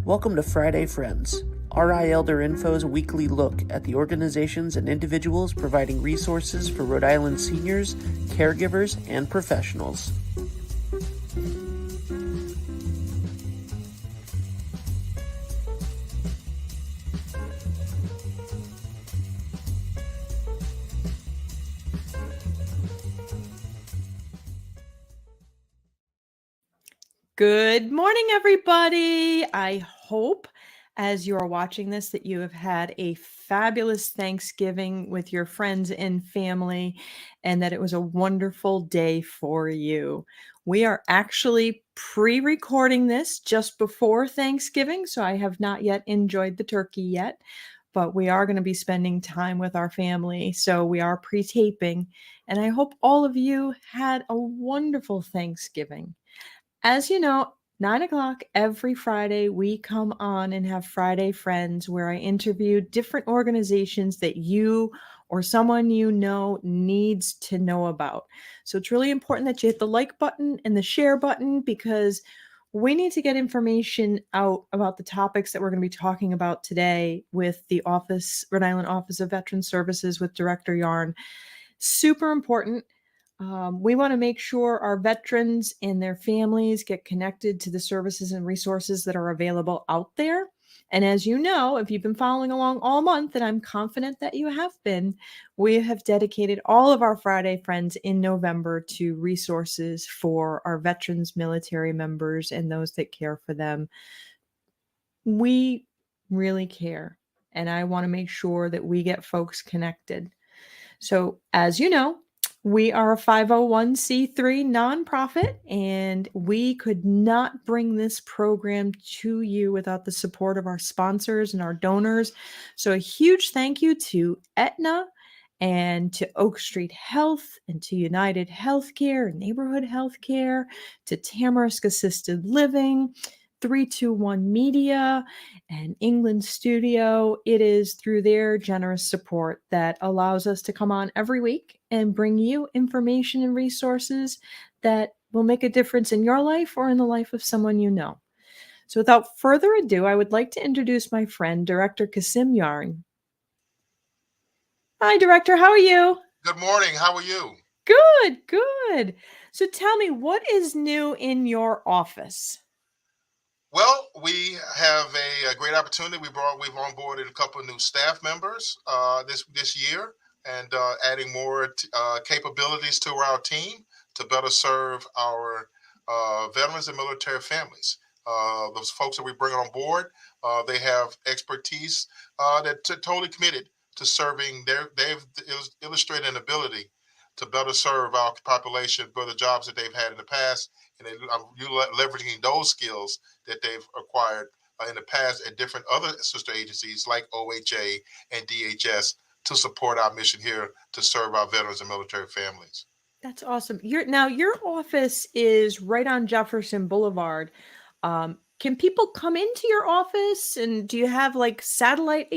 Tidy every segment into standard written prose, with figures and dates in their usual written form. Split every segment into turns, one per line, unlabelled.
Welcome to Friday Friends, RI Elder Info's weekly look at the organizations and individuals providing resources for Rhode Island seniors, caregivers, and professionals.
Good morning, everybody. I hope as you are watching this that you have had a fabulous Thanksgiving with your friends and family and that it was a wonderful day for you. We are actually pre-recording this just before Thanksgiving, so I have not yet enjoyed the turkey yet, but we are going to be spending time with our family, so we are pre-taping, and I hope all of you had a wonderful Thanksgiving. As you know, 9 o'clock every Friday, we come on and have Friday Friends where I interview different organizations that you or someone you know needs to know about. So it's really important that you hit the like button and the share button because we need to get information out about the topics that we're going to be talking about today with the Rhode Island Office of Veteran Services with Director Yarn. Super important. We want to make sure our veterans and their families get connected to the services and resources that are available out there. And as you know, if you've been following along all month, and I'm confident that you have been, we have dedicated all of our Friday Friends in November to resources for our veterans, military members, and those that care for them. We really care, and I want to make sure that we get folks connected. So, as you know, we are a 501c3 nonprofit, and we could not bring this program to you without the support of our sponsors and our donors. So, a huge thank you to Aetna and to Oak Street Health and to United Healthcare, Neighborhood Healthcare, to Tamarisk Assisted Living, 321 Media, and England Studio. It is through their generous support that allows us to come on every week and bring you information and resources that will make a difference in your life or in the life of someone you know. So without further ado, I would like to introduce my friend, Director Kasim Yarn. Hi, Director. How are you?
Good morning. How are you?
Good, good. So tell me, what is new in your office?
Well, we have a great opportunity. We've onboarded a couple of new staff members this year, and adding more capabilities to our team to better serve our veterans and military families. Those folks that we bring on board, they have expertise that totally committed to serving. They've illustrated an ability to better serve our population for the jobs that they've had in the past, and leveraging those skills that they've acquired in the past at different other sister agencies like OHA and DHS to support our mission here to serve our veterans and military families.
That's awesome. Your office is right on Jefferson Boulevard. Can people come into your office, and do you have like satellite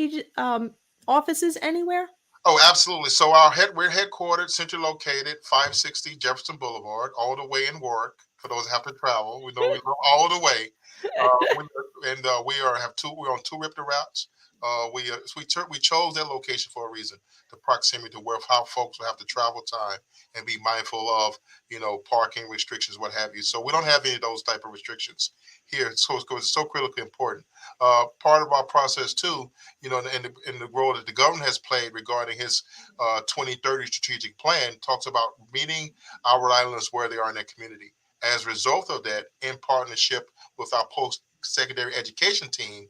offices anywhere?
Oh, absolutely. So we're headquartered, centrally located, 560 Jefferson Boulevard, all the way in Warwick. For those that have to travel, we know we go all the way. We're on two RIPTA routes. We chose that location for a reason. The proximity to where how folks will have to travel time and be mindful of, parking restrictions, what have you. So we don't have any of those type of restrictions here. So it's so critically important. Part of our process too, in the role that the governor has played regarding his 2030 strategic plan, talks about meeting our Rhode Islanders where they are in their community. As a result of that, in partnership with our post-secondary education team,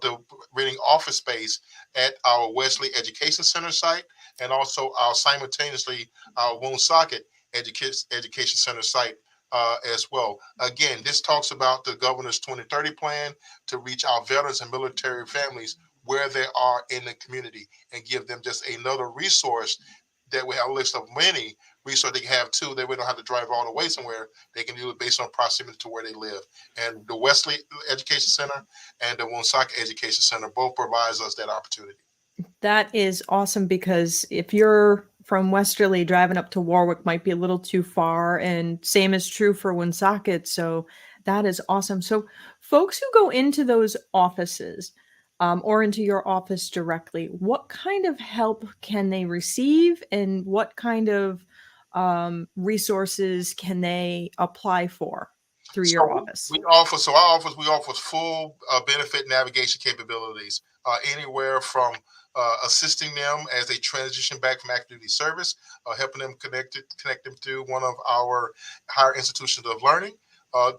the renting office space at our Wesley Education Center site, and also simultaneously our Woonsocket Education Center site as well. Again, this talks about the governor's 2030 plan to reach our veterans and military families where they are in the community and give them just another resource that we have a list of many resources they can have too. They don't have to drive all the way somewhere. They can do it based on proximity to where they live. And the Wesley Education Center and the Woonsocket Education Center both provides us that opportunity.
That is awesome because if you're from Westerly, driving up to Warwick might be a little too far, and same is true for Woonsocket. So That is awesome. So, folks who go into those offices or into your office directly, what kind of help can they receive, and what kind of resources can they apply for through your
So
office?
we offer, so our office, we offer full benefit navigation capabilities, anywhere from assisting them as they transition back from active duty service, helping them connect them to one of our higher institutions of learning,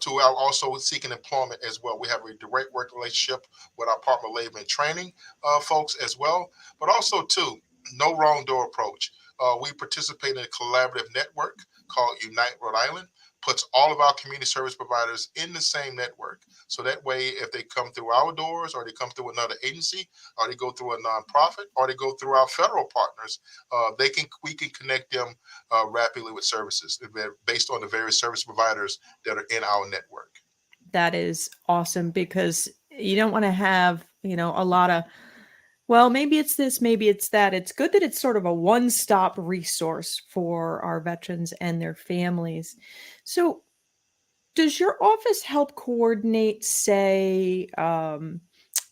to our also seeking employment as well. We have a direct work relationship with our Department of Labor and Training folks as well, but also too, no wrong door approach. We participate in a collaborative network called Unite Rhode Island, puts all of our community service providers in the same network. So that way, if they come through our doors, or they come through another agency, or they go through a nonprofit, or they go through our federal partners, we can connect them rapidly with services based on the various service providers that are in our network.
That is awesome, because you don't want to have, a lot of, well, maybe it's this, maybe it's that. It's good that it's sort of a one-stop resource for our veterans and their families. So, does your office help coordinate, say,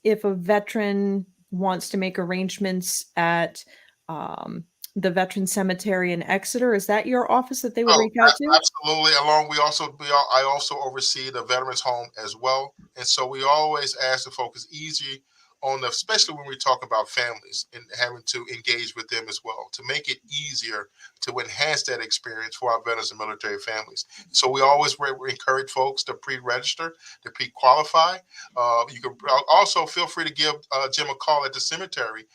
if a veteran wants to make arrangements at um, the veteran cemetery in Exeter? Is that your office that they would
Oh,
reach out to?
absolutely. I also oversee the veterans home as well, and so we always ask the focus easy on the, especially when we talk about families and having to engage with them as well, to make it easier to enhance that experience for our veterans and military families. So we always encourage folks to pre-register, to pre-qualify. You can also feel free to give Jim a call at the cemetery.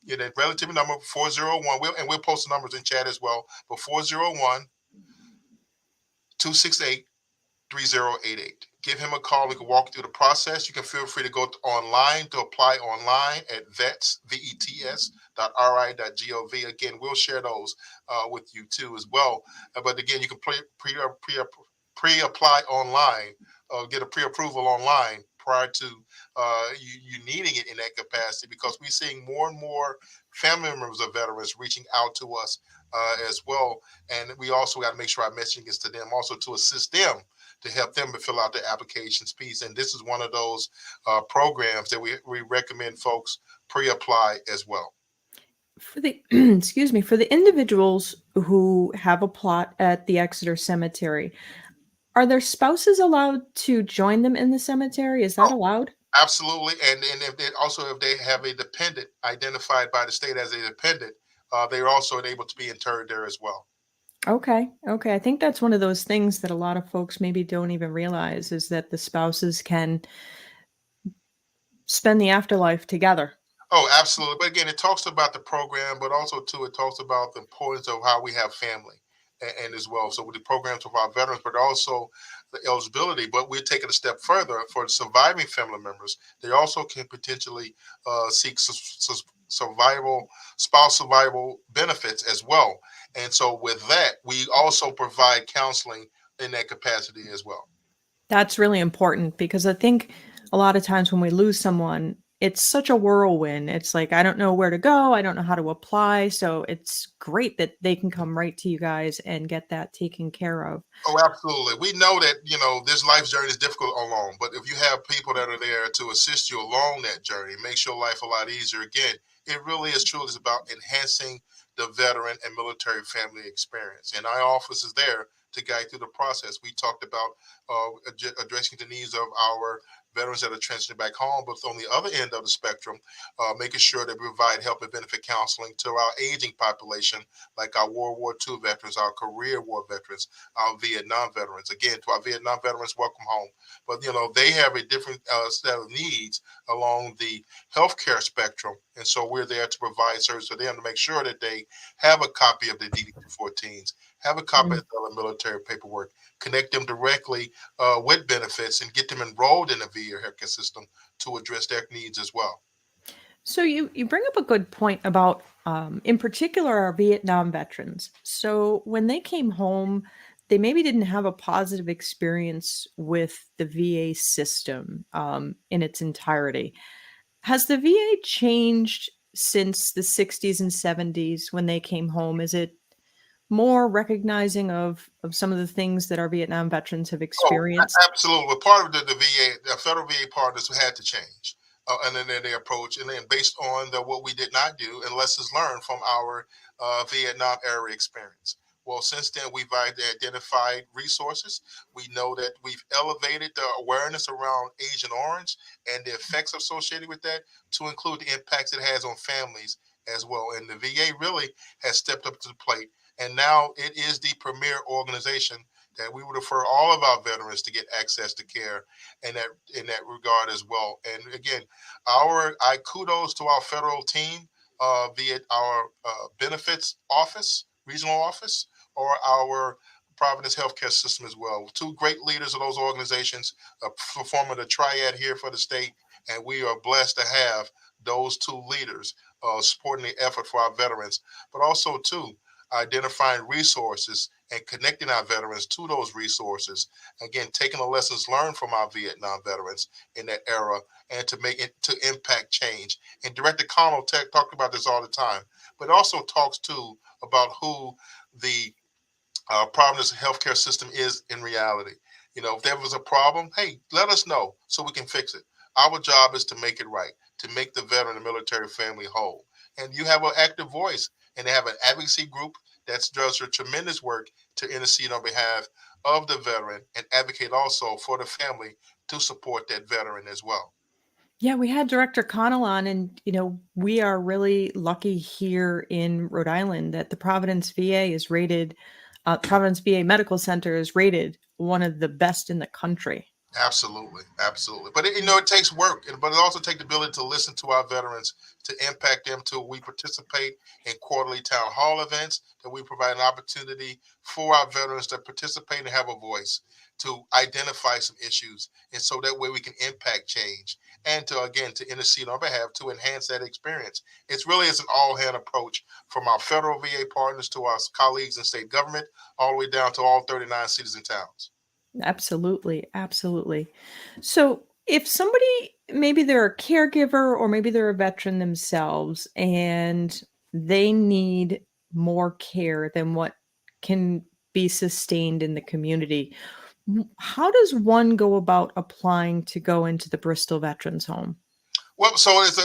In a relative number 401, and we'll post the numbers in chat as well. But 401 268 3088. Give him a call. We can walk you through the process. You can feel free to go online to apply online at vets.ri.gov. Again, we'll share those with you too as well. But again, you can pre-apply online, get a pre-approval online prior to you needing it in that capacity, because we're seeing more and more family members of veterans reaching out to us as well. And we also got to make sure our messaging is to them also to assist them, to help them to fill out the applications piece. And this is one of those programs that we recommend folks pre-apply as well.
For the excuse me, for the individuals who have a plot at the Exeter Cemetery, are their spouses allowed to join them in the cemetery? Is that
Oh,
allowed?
absolutely. And if they have a dependent identified by the state as a dependent, they're also able to be interred there as well.
Okay. Okay. I think that's one of those things that a lot of folks maybe don't even realize, is that the spouses can spend the afterlife together.
Oh, absolutely. But again, it talks about the program, but also too, it talks about the importance of how we have family and as well. So with the programs of our veterans, but also the eligibility. But we're taking a step further for surviving family members. They also can potentially seek spouse survival benefits as well. And so with that, we also provide counseling in that capacity as well.
That's really important, because I think a lot of times when we lose someone, it's such a whirlwind. It's like, I don't know where to go. I don't know how to apply. So it's great that they can come right to you guys and get that taken care of.
Oh, absolutely. We know that, this life journey is difficult alone, but if you have people that are there to assist you along that journey, it makes your life a lot easier. Again, it really is truly about enhancing the veteran and military family experience. And our office is there to guide through the process. We talked about addressing the needs of our veterans that are transitioning back home, but on the other end of the spectrum, making sure that we provide help and benefit counseling to our aging population, like our World War II veterans, our career war veterans, our Vietnam veterans. Again, to our Vietnam veterans, welcome home. But they have a different set of needs along the healthcare spectrum, and so we're there to provide service for them to make sure that they have a copy of the DD-214s, have a copy of the military paperwork, connect them directly with benefits, and get them enrolled in the VA healthcare system to address their needs as well.
So you bring up a good point about, in particular, our Vietnam veterans. So when they came home, they maybe didn't have a positive experience with the VA system in its entirety. Has the VA changed since the 60s and 70s when they came home? Is it more recognizing of some of the things that our Vietnam veterans have
Oh,
experienced?
absolutely. Well, part of the VA, the federal VA partners had to change, and then their approach, and then based on what we did not do and lessons learned from our Vietnam era experience. Well, since then we've identified resources. We know that we've elevated the awareness around Agent Orange and the effects associated with that, to include the impacts it has on families as well. And the VA really has stepped up to the plate, and now it is the premier organization that we would refer all of our veterans to get access to care in that regard as well. And again, I kudos to our federal team, via our benefits office, regional office, or our Providence healthcare system as well. Two great leaders of those organizations, performing the triad here for the state, and we are blessed to have those two leaders supporting the effort for our veterans, but also too identifying resources and connecting our veterans to those resources. Again, taking the lessons learned from our Vietnam veterans in that era, and to make it to impact change. And Director Connell talked about this all the time, but also talks too about who the Providence healthcare system is in reality. If there was a problem, hey, let us know so we can fix it. Our job is to make it right, to make the veteran and military family whole. And you have an active voice, and they have an advocacy group that does a tremendous work to intercede on behalf of the veteran and advocate also for the family to support that veteran as well.
Yeah, we had Director Connell on, and we are really lucky here in Rhode Island that the Providence VA is rated, Providence VA Medical Center is rated one of the best in the country.
Absolutely, absolutely. But it takes work, but it also takes the ability to listen to our veterans, to impact them. To We participate in quarterly town hall events, that we provide an opportunity for our veterans to participate and have a voice, to identify some issues, and so that way we can impact change, and to intercede on behalf to enhance that experience. It's an all hand approach, from our federal VA partners to our colleagues in state government, all the way down to all 39 cities and towns.
Absolutely, absolutely. So, if somebody, maybe they're a caregiver or maybe they're a veteran themselves, and they need more care than what can be sustained in the community, how does one go about applying to go into the Bristol Veterans Home?
Well, so it's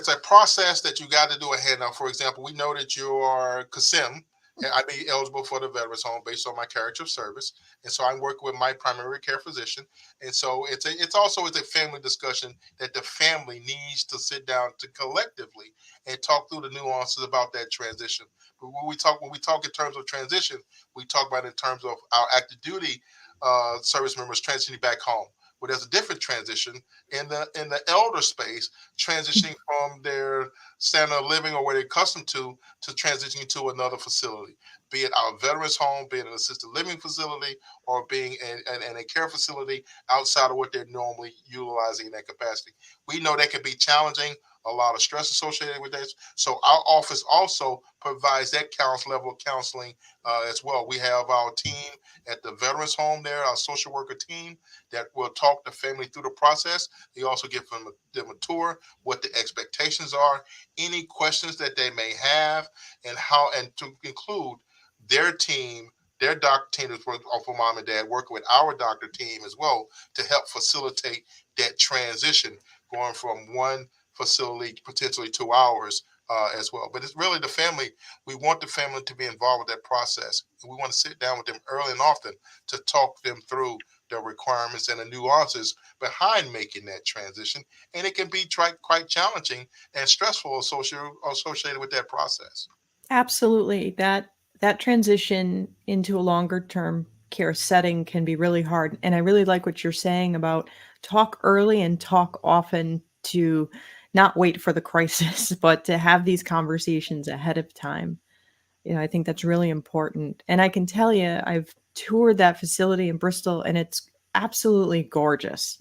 a process that you got to do ahead. Now, for example, we know that you are Kasim, and I be eligible for the Veterans Home based on my character of service, and so I'm working with my primary care physician, and so it's a family discussion that the family needs to sit down to collectively and talk through the nuances about that transition. But when we talk in terms of transition, we talk about it in terms of our active duty service members transitioning back home, where there's a different transition in the elder space, transitioning from their standard of living or where they're accustomed to transitioning to another facility, be it our veterans home, be it an assisted living facility, or being in a care facility outside of what they're normally utilizing in that capacity. We know that can be challenging, a lot of stress associated with that. So our office also provides that level of counseling as well. We have our team at the veterans home there, our social worker team, that will talk the family through the process. They also give them a tour, what the expectations are, any questions that they may have, and to include their team, their doctor team is working for mom and dad, working with our doctor team as well to help facilitate that transition, going from one facility potentially to ours as well. But it's really the family. We want the family to be involved with that process. And we want to sit down with them early and often to talk them through the requirements and the nuances behind making that transition. And it can be quite challenging and stressful associated with that process.
Absolutely. That transition into a longer term care setting can be really hard. And I really like what you're saying about talk early and talk often, to not wait for the crisis, but to have these conversations ahead of time. I think that's really important. And I can tell you, I've toured that facility in Bristol, and it's absolutely gorgeous.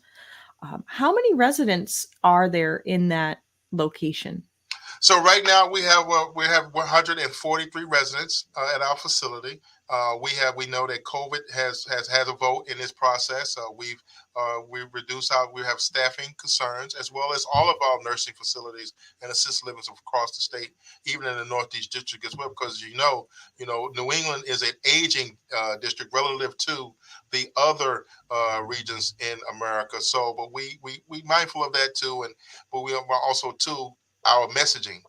How many residents are there in that location?
So right now we have 143 residents at our facility. We know that COVID has had a vote in this process. We've reduced our we have staffing concerns as well as all of our nursing facilities and assisted living across the state, even in the Northeast District as well. Because New England is an aging district relative to the other regions in America. So, but we mindful of that too, but we are also too our messaging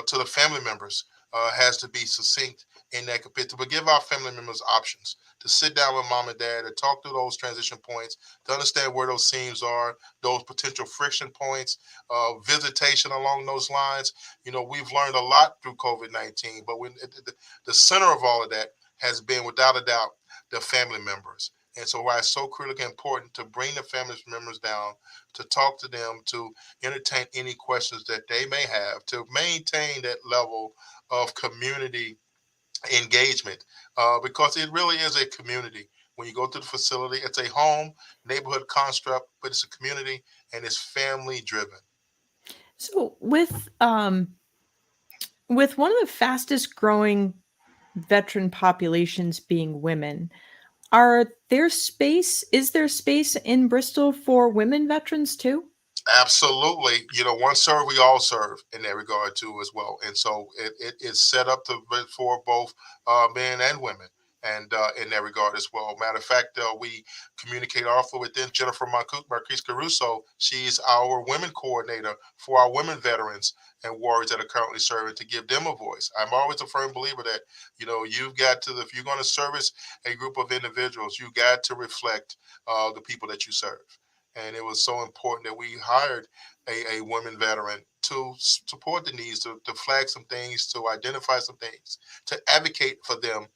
to the family members has to be succinct in that capacity, but give our family members options to sit down with mom and dad and talk through those transition points, to understand where those seams are, those potential friction points, visitation along those lines. We've learned a lot through COVID-19, but the center of all of that has been, without a doubt, the family members. And so why it's so critically important to bring the family members down, to talk to them, to entertain any questions that they may have, to maintain that level of community engagement, because it really is a community. When you go to the facility, it's a home neighborhood construct, but it's a community and it's family driven.
So with one of the fastest growing veteran populations being women, is there space in Bristol for women veterans too?
Absolutely. One serve, we all serve in that regard too as well. And so it is set up for both men and women. And in that regard as well. Matter of fact, we communicate also within Jennifer Marquise Caruso. She's our women coordinator for our women veterans and warriors that are currently serving, to give them a voice. I'm always a firm believer that, you've got to, if you're going to service a group of individuals, you got to reflect the people that you serve. And it was so important that we hired a women veteran to support the needs, to flag some things, to identify some things, to advocate for them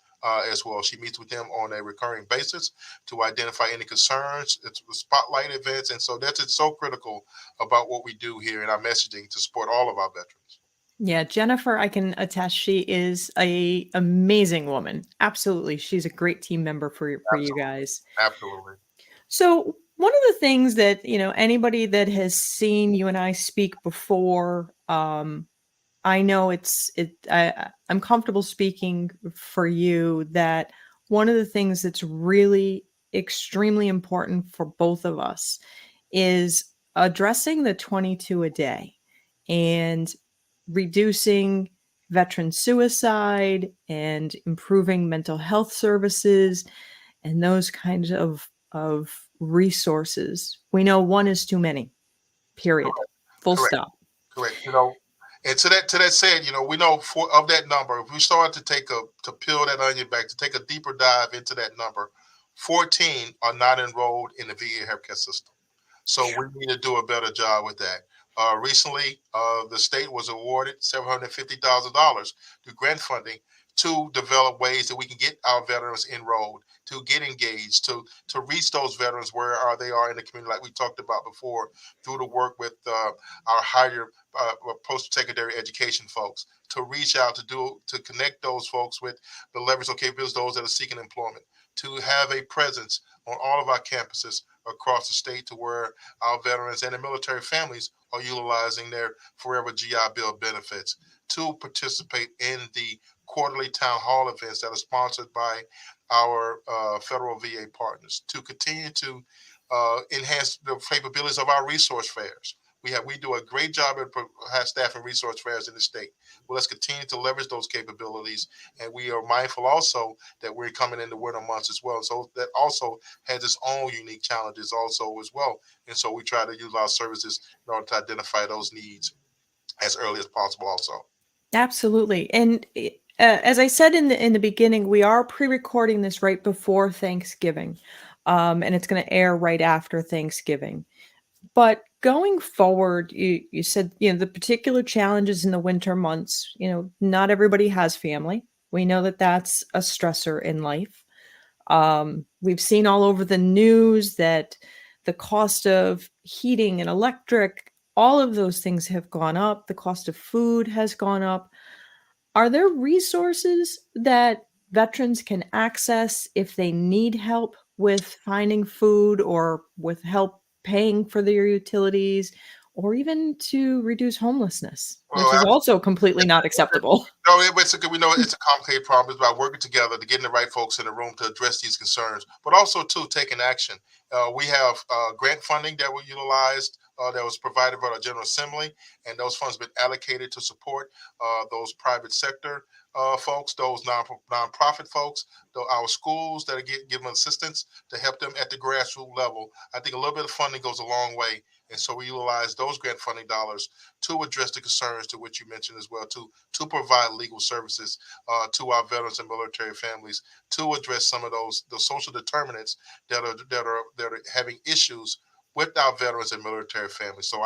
as well. She meets with them on a recurring basis to identify any concerns. It's spotlight events. And so it's so critical about what we do here in our messaging to support all of our veterans.
Yeah, Jennifer, I can attest she is a amazing woman. Absolutely. She's a great team member for you
Absolutely.
guys.
Absolutely.
So one of the things that, anybody that has seen you and I speak before, I know I'm comfortable speaking for you that one of the things that's really extremely important for both of us is addressing the 22 a day and reducing veteran suicide and improving mental health services and those kinds of resources. We know one is too many, period. Full
Correct.
stop.
Correct. And to that said, we know of that number, if we start to peel that onion back, to take a deeper dive into that number, 14 are not enrolled in the VA healthcare system. So we need to do a better job with that. Recently, the state was awarded $750,000 through grant funding to develop ways that we can get our veterans enrolled, to get engaged, to reach those veterans where they are in the community, like we talked about before, through the work with our higher post-secondary education folks, to reach out to connect those folks with the leverage of capabilities, those that are seeking employment, to have a presence on all of our campuses across the state, to where our veterans and their military families are utilizing their Forever GI Bill benefits, to participate in the quarterly town hall events that are sponsored by our federal VA partners, to continue to enhance the capabilities of our resource fairs. We do a great job at staffing resource fairs in the state. Well, let's continue to leverage those capabilities, and we are mindful also that we're coming into winter months as well. So that also has its own unique challenges also as well. And so we try to use our services in order to identify those needs as early as possible also.
Absolutely. And as I said in the beginning, we are pre-recording this right before Thanksgiving, and it's going to air right after Thanksgiving. But going forward, you said, the particular challenges in the winter months, not everybody has family. We know that that's a stressor in life. We've seen all over the news that the cost of heating and electric, all of those things have gone up. The cost of food has gone up. Are there resources that veterans can access if they need help with finding food or with help paying for their utilities or even to reduce homelessness, which is
Well,
also completely not acceptable.
no, we know it's a complicated problem. It's about working together to getting the right folks in the room to address these concerns, but also too taking action. We have grant funding that we utilized that was provided by the General Assembly, and those funds have been allocated to support those private sector folks, those nonprofit folks, our schools that are giving assistance to help them at the grassroots level. I think a little bit of funding goes a long way. And so we utilize those grant funding dollars to address the concerns to which you mentioned as well, to provide legal services to our veterans and military families, to address some of the social determinants that are having issues with our veterans and military families. So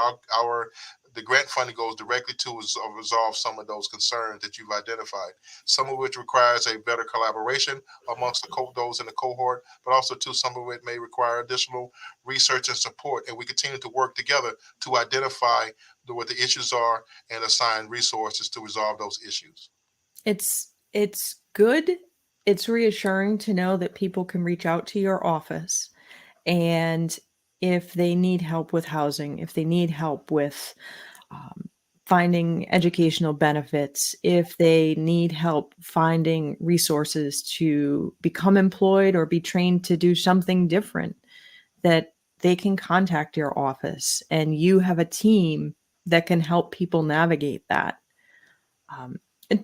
the grant funding goes directly to resolve some of those concerns that you've identified. Some of which requires a better collaboration amongst those in the cohort, but also too some of it may require additional research and support. And we continue to work together to identify what the issues are and assign resources to resolve those issues.
It's good. It's reassuring to know that people can reach out to your office, and if they need help with housing, if they need help with finding educational benefits, if they need help finding resources to become employed or be trained to do something different, that they can contact your office and you have a team that can help people navigate that.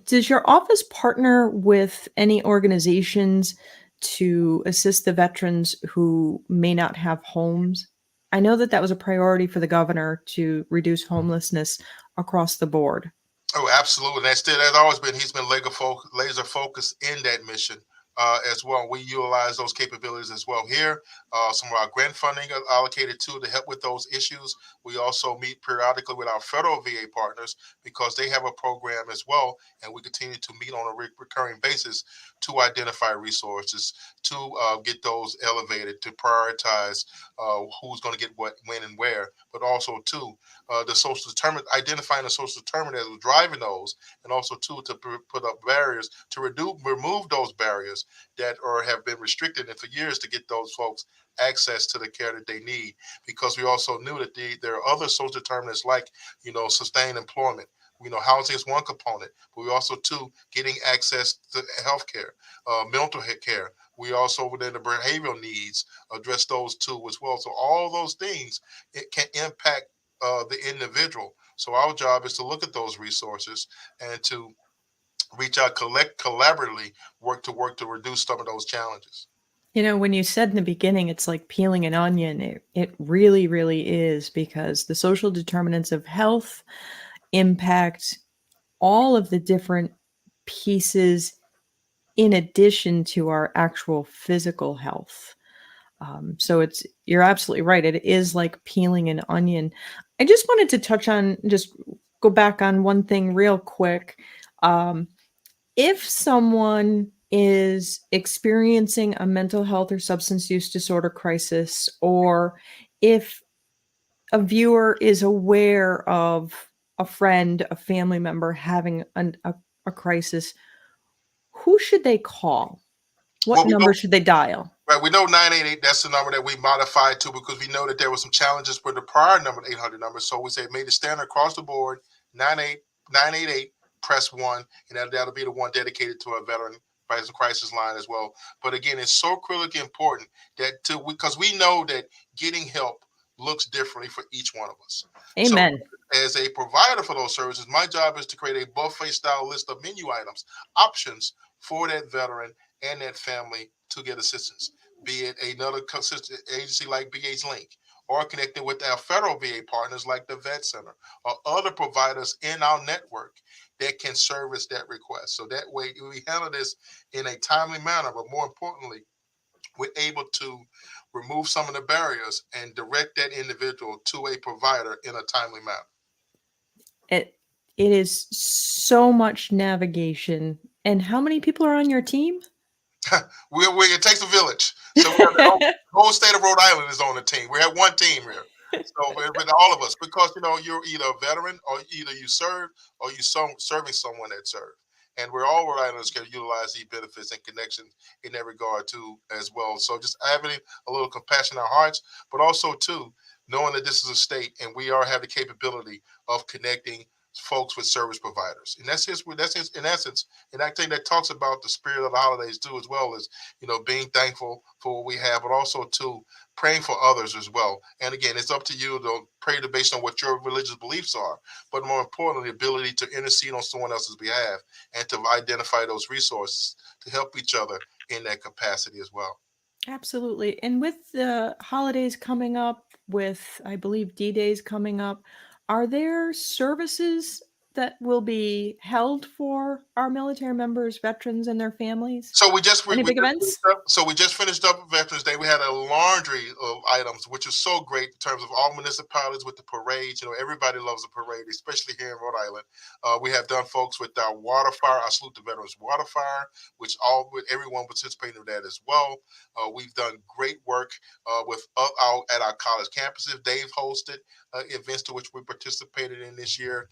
Does your office partner with any organizations to assist the veterans who may not have homes? I know that that was a priority for the governor to reduce homelessness across the board.
Oh, absolutely. That's always been, he's been laser focused in that mission as well. We utilize those capabilities as well here. Some of our grant funding are allocated to help with those issues. We also meet periodically with our federal VA partners because they have a program as well. And we continue to meet on a recurring basis to identify resources, to get those elevated, to prioritize who's going to get what, when, and where, but also to the social determinant, identifying the social determinant as driving those, and also too to put up barriers to remove those barriers that have been restricted and for years to get those folks access to the care that they need. Because we also knew that there are other social determinants like sustained employment. Housing is one component, but we also too getting access to health care, mental health care. We also within the behavioral needs address those too as well. So all those things it can impact the individual. So our job is to look at those resources and to reach out, collaboratively, work to reduce some of those challenges.
When you said in the beginning, it's like peeling an onion, it really, really is, because the social determinants of health impact all of the different pieces in addition to our actual physical health. So you're absolutely right. It is like peeling an onion. I just wanted to just go back on one thing real quick. If someone is experiencing a mental health or substance use disorder crisis, or if a viewer is aware of a friend, a family member having a crisis, who should they call? What
Well, we know
number should they dial?
Right, we know 988. That's the number that we modified to because we know that there were some challenges with the prior number, the 800 number. So we say made it standard across the board. 988. Press one, and that'll be the one dedicated to a veteran crisis line as well. But again, it's so critically important because we know that getting help looks differently for each one of us.
Amen.
So as a provider for those services, my job is to create a buffet style list of menu items, options for that veteran and that family to get assistance, be it another consistent agency like BH Link, or connecting with our federal VA partners like the Vet Center or other providers in our network that can service that request. So that way we handle this in a timely manner, but more importantly, we're able to remove some of the barriers and direct that individual to a provider in a timely manner.
It is so much navigation. And how many people are on your team?
It takes a village. So we have the whole state of Rhode Island is on the team. We have one team here. So with all of us, because you're either a veteran or either you serve or you serving someone that served. And we're all Rhode Islanders can utilize these benefits and connections in that regard too as well. So just having a little compassion in our hearts, but also too, knowing that this is a state and we have the capability of connecting folks with service providers. And that's in essence, and I think that talks about the spirit of the holidays too, as well as, being thankful for what we have, but also to praying for others as well. And again, it's up to you to pray based on what your religious beliefs are, but more importantly, the ability to intercede on someone else's behalf and to identify those resources to help each other in that capacity as well.
Absolutely. And with the holidays coming up, with, I believe, D-Days coming up, are there services that will be held for our military members, veterans, and their families?
So we just
Any big events?
we just finished up Veterans Day. We had a laundry of items, which is so great in terms of all municipalities with the parades. Everybody loves a parade, especially here in Rhode Island. We have done folks with our water fire. I salute the veterans water fire, which everyone participated in that as well. We've done great work at our college campuses. Dave hosted events to which we participated in this year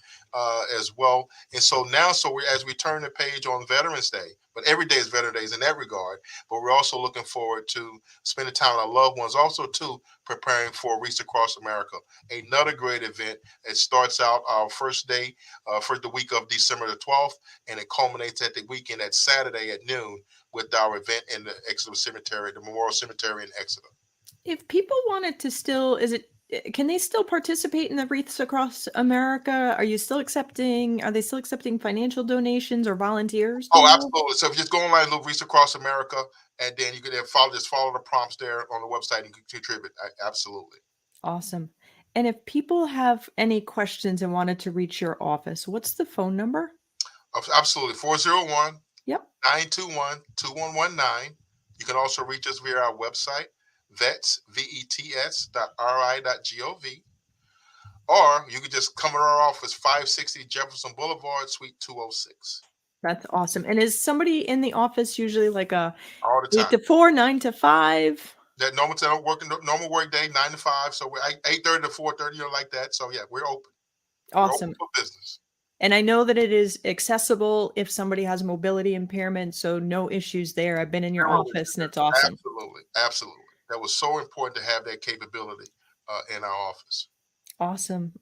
as well. And so now, as we turn the page on Veterans Day, but every day is Veterans Day in that regard, but we're also looking forward to spending time with our loved ones, also too preparing for Reach Across America, another great event. It starts out our first day for the week of December the 12th, and it culminates at the weekend at Saturday at noon with our event in the Exeter Cemetery, the Memorial Cemetery in Exeter.
If people wanted to still, can they still participate in the Wreaths Across America? Are they still accepting financial donations or volunteers?
Oh, absolutely. So if you just go online and look Wreaths Across America, and then you can follow the prompts there on the website and contribute. Absolutely.
Awesome. And if people have any questions and wanted to reach your office, what's the phone number?
Absolutely. 401
Yep.
921-2119. You can also reach us via our website, vets.ri.gov, or you can just come to our office, 560 Jefferson Boulevard, Suite 206.
That's awesome. And is somebody in the office usually like
all the time,
8 to 4, 9 to 5?
That normal work day, 9 to 5. So we're 8:30 to 4:30, like that. So yeah, we're open.
Awesome.
We're open for business.
And I know that it is accessible if somebody has mobility impairment, so no issues there. I've been in your office and it's awesome.
Absolutely. That was so important to have that capability in our office.
Awesome.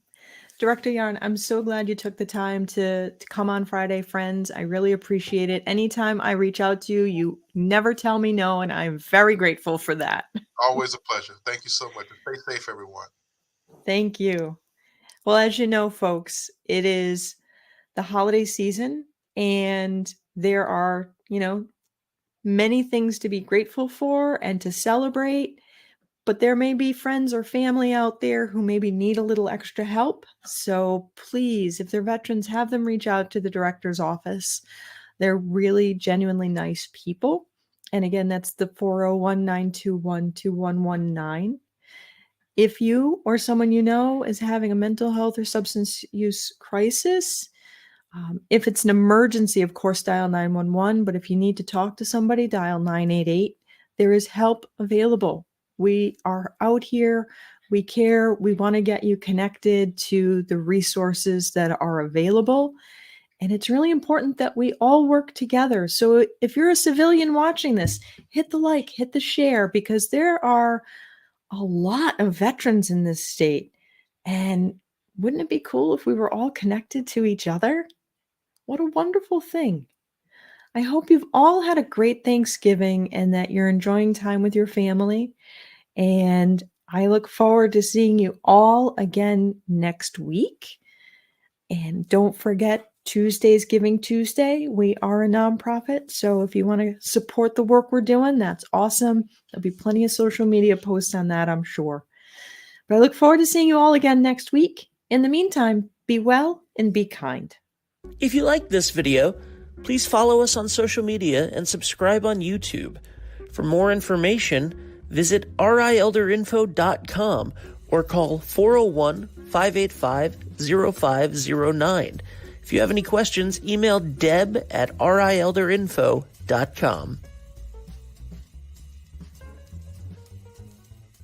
Director Yarn, I'm so glad you took the time to come on Friday, friends. I really appreciate it. Anytime I reach out to you, you never tell me no, and I'm very grateful for that.
Always a pleasure. Thank you so much. Stay safe, everyone.
Thank you. Well, as you know, folks, it is the holiday season, and there are, many things to be grateful for and to celebrate. But there may be friends or family out there who maybe need a little extra help. So please, if they're veterans, have them reach out to the director's office. They're really genuinely nice people. And again, that's the 401-921-2119. If you or someone you know is having a mental health or substance use crisis, if it's an emergency, of course, dial 911. But if you need to talk to somebody, dial 988. There is help available. We are out here. We care. We want to get you connected to the resources that are available. And it's really important that we all work together. So if you're a civilian watching this, hit the like, hit the share, because there are a lot of veterans in this state. And wouldn't it be cool if we were all connected to each other? What a wonderful thing. I hope you've all had a great Thanksgiving and that you're enjoying time with your family. And I look forward to seeing you all again next week. And don't forget, Tuesday's Giving Tuesday. We are a nonprofit, so if you want to support the work we're doing, that's awesome. There'll be plenty of social media posts on that, I'm sure. But I look forward to seeing you all again next week. In the meantime, be well and be kind.
If you like this video, please follow us on social media and subscribe on YouTube. For more information, visit rielderinfo.com or call 401-585-0509. If you have any questions, email deb@rielderinfo.com.